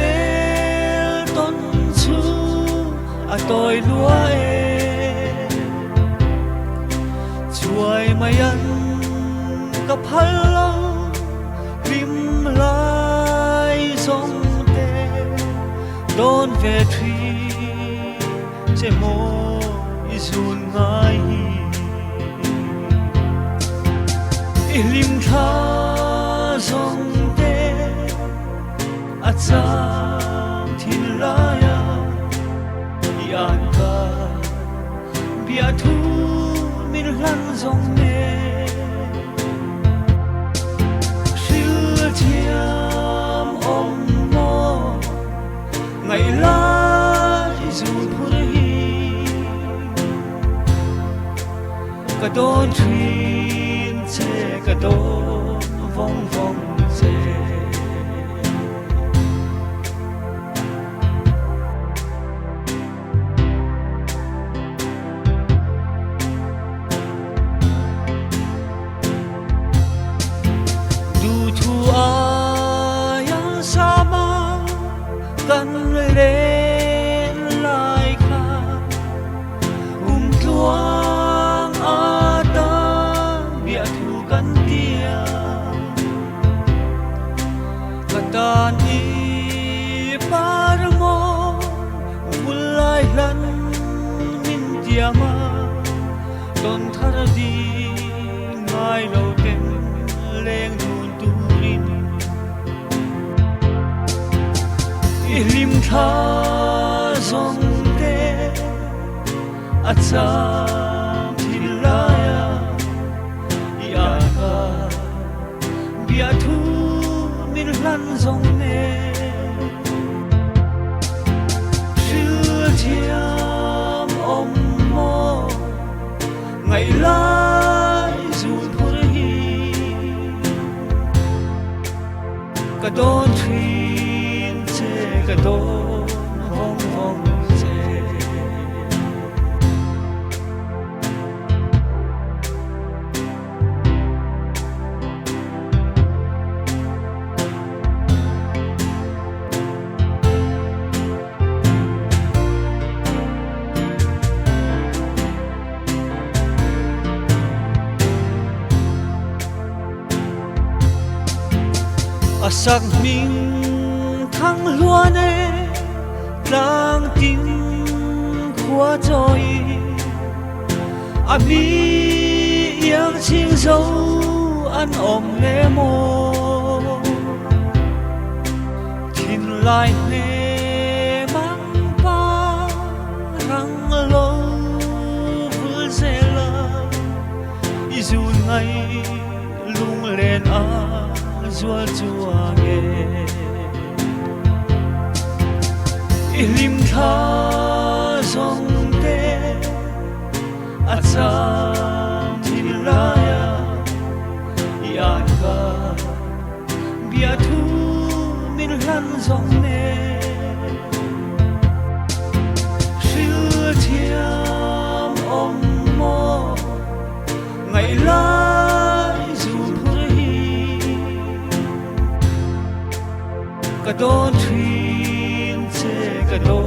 vel ton chu a toi lua e chuai mai an ka phal lo lim lai song te don ve thri che mo izun ngai ilim tha song te a chang thin laya yan ka bia thu min lan song ne shil thiam om mo ngày la dù phur hi ka don thrin che ka don vong vong che du thu ayang sama kan lên lại kha tuang ata bia thu kan tia katan i par mo ulai lan min tiama don thar di ngai lo ten leng nun turin ilim tha song te a chang thil laya yan ka bia thu min lan song ne shil thiam om mo ngày lai dù phur hi ka don thrin che ka don vong vong che sắc mình thăng loan e lang tin khua trôi mi yang chinh dấu ăn ôm lẽ mô thìn lại nè mang ba răng lâu vừa dễ lơ dù ngày lung lên zua chua nghe ilim tha song te a chang thin laya yan ka bia thu min lan song ne shil thiam om mo ngày lai dù ka don thrin che ka don